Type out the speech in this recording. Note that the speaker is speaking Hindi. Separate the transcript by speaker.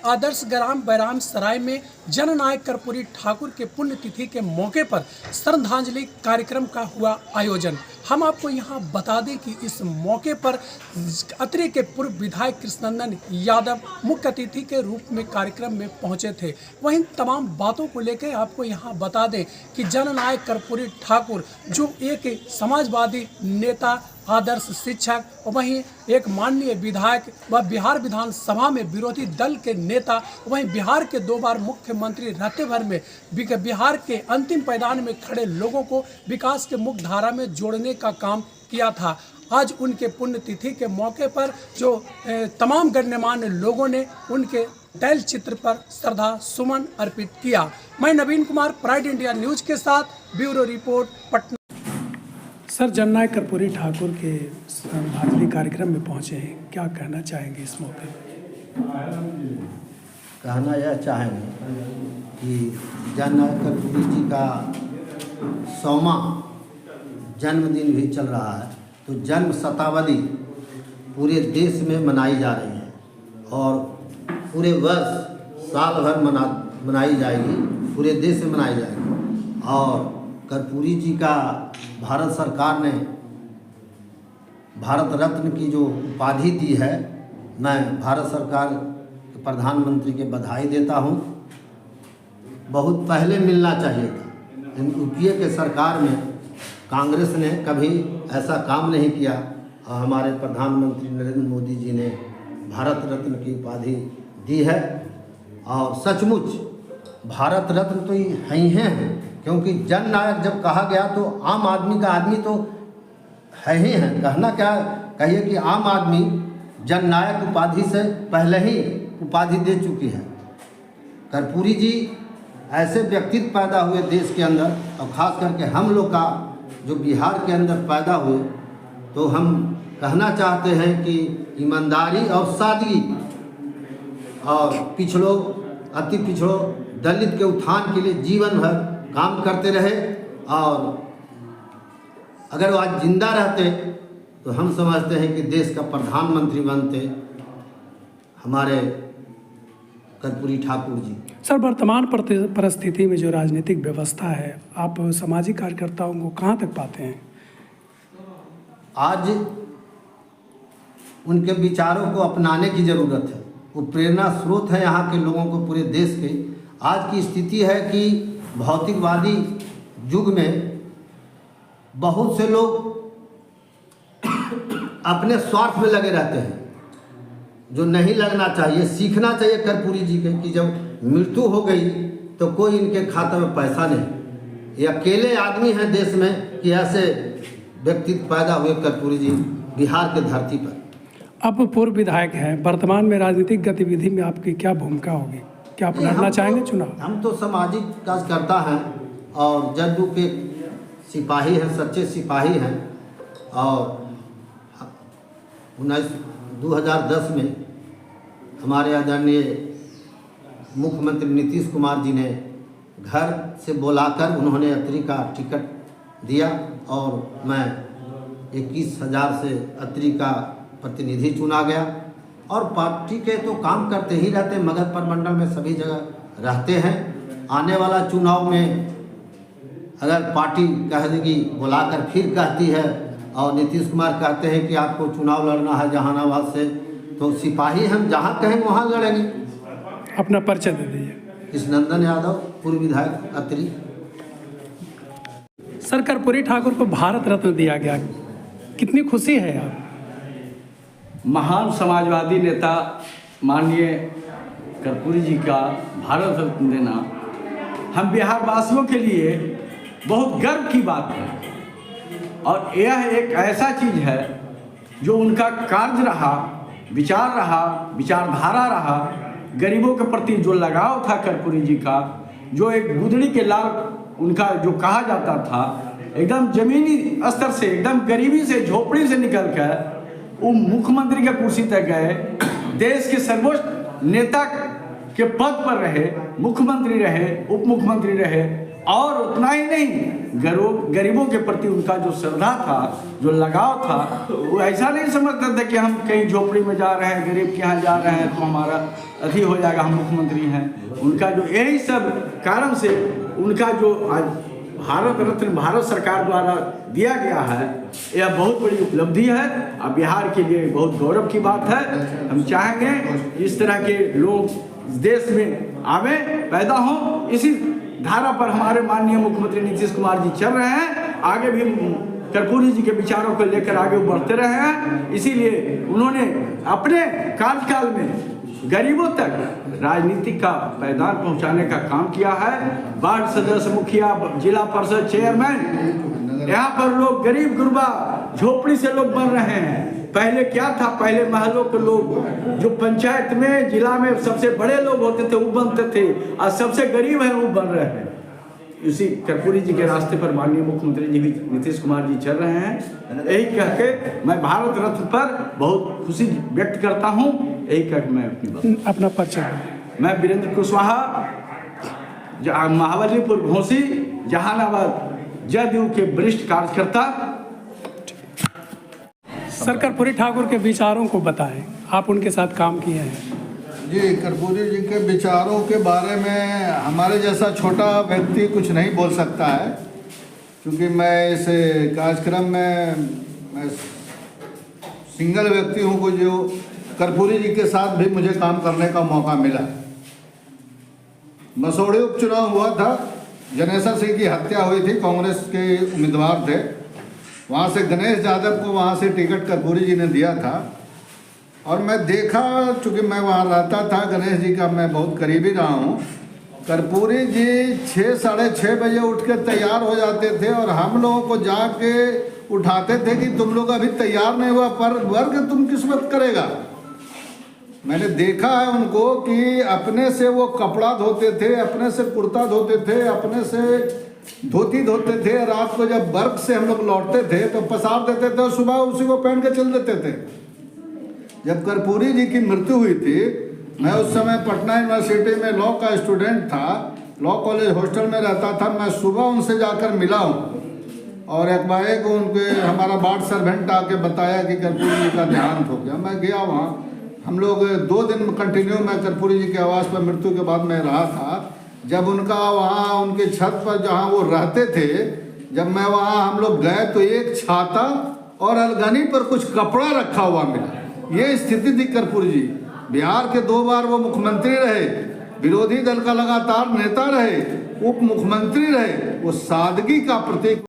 Speaker 1: आदर्श ग्राम बैराम सराय में जननायक कर्पूरी ठाकुर के पुण्यतिथि के मौके पर श्रद्धांजलि कार्यक्रम का हुआ आयोजन। हम आपको यहां बता दें कि इस मौके पर अतरी के पूर्व विधायक कृष्णनंदन यादव मुख्य अतिथि के रूप में कार्यक्रम में पहुंचे थे। वहीं तमाम बातों को लेकर आपको यहां बता दें कि जननायक कर्पूरी ठाकुर जो एक समाजवादी नेता, आदर्श शिक्षक, वहीं एक माननीय विधायक व बिहार विधानसभा में विरोधी दल के नेता, वहीं बिहार के 2 बार मुख्यमंत्री रहते भर में बिहार के अंतिम पायदान में खड़े लोगों को विकास के मुख्य धारा में जोड़ने का काम किया था। आज उनके पुण्यतिथि के मौके पर जो तमाम गण्यमान्य लोगों ने उनके तैल चित्र पर श्रद्धा सुमन अर्पित किया। मैं नवीन कुमार, प्राइड इंडिया न्यूज के साथ, ब्यूरो रिपोर्ट, पटना। सर, जननायक कर्पूरी ठाकुर के श्रद्धांजलि कार्यक्रम में पहुंचे हैं, क्या कहना चाहेंगे इस मौके पर?
Speaker 2: कहना यह चाहेंगे कि जननायक कर्पूरी जी का 100वां जन्मदिन भी चल रहा है, तो जन्म शताब्दी पूरे देश में मनाई जा रही है और पूरे वर्ष साल भर मनाई जाएगी, पूरे देश में मनाई जाएगी। और कर्पूरी जी का भारत सरकार ने भारत रत्न की जो उपाधि दी है, मैं भारत सरकार के प्रधानमंत्री के बधाई देता हूं। बहुत पहले मिलना चाहिए था, लेकिन यूपीए के सरकार में कांग्रेस ने कभी ऐसा काम नहीं किया और हमारे प्रधानमंत्री नरेंद्र मोदी जी ने भारत रत्न की उपाधि दी है। और सचमुच भारत रत्न तो है ही हैं, क्योंकि जननायक जब कहा गया तो आम आदमी का आदमी तो है ही है। कहना क्या कहिए कि आम आदमी जननायक उपाधि से पहले ही उपाधि दे चुकी है। कर्पूरी जी ऐसे व्यक्तित्व पैदा हुए देश के अंदर, और ख़ास करके हम लोग का जो बिहार के अंदर पैदा हुए, तो हम कहना चाहते हैं कि ईमानदारी और सादगी और पिछड़ों, अति पिछड़ों, दलित के उत्थान के लिए जीवन भर काम करते रहे। और अगर वो आज जिंदा रहते तो हम समझते हैं कि देश का प्रधानमंत्री बनते हमारे कर्पूरी ठाकुर जी।
Speaker 1: सर, वर्तमान परिस्थिति में जो राजनीतिक व्यवस्था है, आप सामाजिक कार्यकर्ताओं को कहाँ तक पाते हैं?
Speaker 2: आज उनके विचारों को अपनाने की ज़रूरत है। वो प्रेरणा स्रोत है यहाँ के लोगों को, पूरे देश के। आज की स्थिति है कि भौतिकवादी युग में बहुत से लोग अपने स्वार्थ में लगे रहते हैं, जो नहीं लगना चाहिए। सीखना चाहिए कर्पूरी जी के कि जब मृत्यु हो गई तो कोई इनके खाते में पैसा नहीं। ये अकेले आदमी हैं देश में कि ऐसे व्यक्तित्व पैदा हुए कर्पूरी जी बिहार के धरती पर।
Speaker 1: आप पूर्व विधायक हैं, वर्तमान में राजनीतिक गतिविधि में आपकी क्या भूमिका होगी? क्या आप लड़ना चाहेंगे चुनाव?
Speaker 2: हम तो सामाजिक कार्यकर्ता हैं और जदयू के सिपाही हैं, सच्चे सिपाही हैं। और 2010 में हमारे आदरणीय मुख्यमंत्री नीतीश कुमार जी ने घर से बुलाकर उन्होंने अतरी का टिकट दिया और मैं 21,000 से अतरी का प्रतिनिधि चुना गया। और पार्टी के तो काम करते ही रहते, मगध प्रमंडल में सभी जगह रहते हैं। आने वाला चुनाव में अगर पार्टी कह देगी, बुलाकर फिर कहती है और नीतीश कुमार कहते हैं कि आपको चुनाव लड़ना है जहानाबाद से, तो सिपाही हम जहाँ कहें वहाँ लड़ेंगे।
Speaker 1: अपना परिचय दे दीजिए।
Speaker 2: कृष्णनंदन यादव, पूर्व विधायक अतरी।
Speaker 1: सर, कर्पूरी ठाकुर को भारत रत्न दिया गया, कितनी खुशी है आप?
Speaker 3: महान समाजवादी नेता माननीय कर्पूरी जी का भारत रत्न देना हम बिहार वासियों के लिए बहुत गर्व की बात है। और यह एक ऐसा चीज़ है जो उनका कार्य रहा, विचार रहा, विचारधारा रहा, गरीबों के प्रति जो लगाव था कर्पूरी जी का, जो एक गुदड़ी के लाल उनका जो कहा जाता था, एकदम जमीनी स्तर से, एकदम गरीबी से, झोपड़ी से निकल कर वो मुख्यमंत्री के कुर्सी तक गए, देश के सर्वोच्च नेता के पद पर रहे, मुख्यमंत्री रहे, उप मुख्यमंत्री रहे। और उतना ही नहीं, गरीबों के प्रति उनका जो श्रद्धा था, जो लगाव था, वो ऐसा नहीं समझते थे कि हम कहीं झोपड़ी में जा रहे हैं, गरीब के यहाँ जा रहे हैं तो हमारा अथी हो जाएगा, हम मुख्यमंत्री हैं। उनका जो यही सब कारण से उनका जो आज भारत रत्न भारत सरकार द्वारा दिया गया है, यह बहुत बड़ी उपलब्धि है और बिहार के लिए बहुत गौरव की बात है। हम चाहेंगे इस तरह के लोग देश में आवे, पैदा हों। इसी धारा पर हमारे माननीय मुख्यमंत्री नीतीश कुमार जी चल रहे हैं, आगे भी कर्पूरी जी के विचारों को लेकर आगे बढ़ते रहे हैं। इसीलिए उन्होंने अपने कार्यकाल में गरीबों तक राजनीति का पैदान पहुंचाने का काम किया है। वार्ड सदस्य, मुखिया, जिला परिषद चेयरमैन, यहाँ पर लोग गरीब गुरबा झोपड़ी से लोग बन रहे हैं। पहले क्या था, पहले महलों के लोग जो पंचायत में, जिला में सबसे बड़े लोग होते थे वो बनते थे, और सबसे गरीब है वो बन रहे हैं। इसी कर्पूरी जी के रास्ते पर माननीय मुख्यमंत्री जी भी नीतीश कुमार जी चल रहे हैं। यही कह के मैं भारत रत्न पर बहुत खुशी व्यक्त करता हूँ। यही कह के मैं
Speaker 1: अपना परिचय।
Speaker 3: मैं वीरेंद्र कुशवाहा, महाबलीपुर घोसी, जहानाबाद जदयू के वरिष्ठ कार्यकर्ता।
Speaker 1: सर, कर्पूरी ठाकुर के विचारों को बताएं, आप उनके साथ काम किए हैं।
Speaker 4: जी, कर्पूरी जी के विचारों के बारे में हमारे जैसा छोटा व्यक्ति कुछ नहीं बोल सकता है, क्योंकि मैं इस कार्यक्रम में मैं सिंगल व्यक्ति हूँ को जो कर्पूरी जी के साथ भी मुझे काम करने का मौका मिला। मसौड़ी उपचुनाव हुआ था, जनेश्वर सिंह की हत्या हुई थी, कांग्रेस के उम्मीदवार थे, वहाँ से गणेश यादव को वहाँ से टिकट कर्पूरी जी ने दिया था। और मैं देखा, चूँकि मैं वहाँ रहता था, गणेश जी का मैं बहुत करीबी रहा हूँ। कर्पूरी जी 6 साढ़े 6 बजे उठ के तैयार हो जाते थे और हम लोगों को जाके उठाते थे कि तुम लोग अभी तैयार नहीं हुआ, पर वर्क तुम किस वक्त करेगा। मैंने देखा है उनको कि अपने से वो कपड़ा धोते थे, अपने से कुर्ता धोते थे, अपने से धोती धोते थे। रात को जब वर्क से हम लोग लौटते थे तो पसार देते थे और सुबह उसी को पहन के चल देते थे। जब कर्पूरी जी की मृत्यु हुई थी, मैं उस समय पटना यूनिवर्सिटी में लॉ का स्टूडेंट था, लॉ कॉलेज हॉस्टल में रहता था। मैं सुबह उनसे जाकर मिला हूँ और एक बार को उनके हमारा वार्ड सर्वेंट आके बताया कि कर्पूरी जी का देहांत हो गया। मैं गया वहाँ, हम लोग 2 दिन कंटिन्यू मैं कर्पूरी जी के आवास पर मृत्यु के बाद मैं रहा था। जब उनका वहाँ उनके छत पर जहाँ वो रहते थे, जब मैं वहाँ हम लोग गए तो एक छाता और अलगनी पर कुछ कपड़ा रखा हुआ मिला। ये स्थिति थी कर्पूरी जी। बिहार के 2 बार वो मुख्यमंत्री रहे, विरोधी दल का लगातार नेता रहे, उप मुख्यमंत्री रहे। वो सादगी का प्रतीक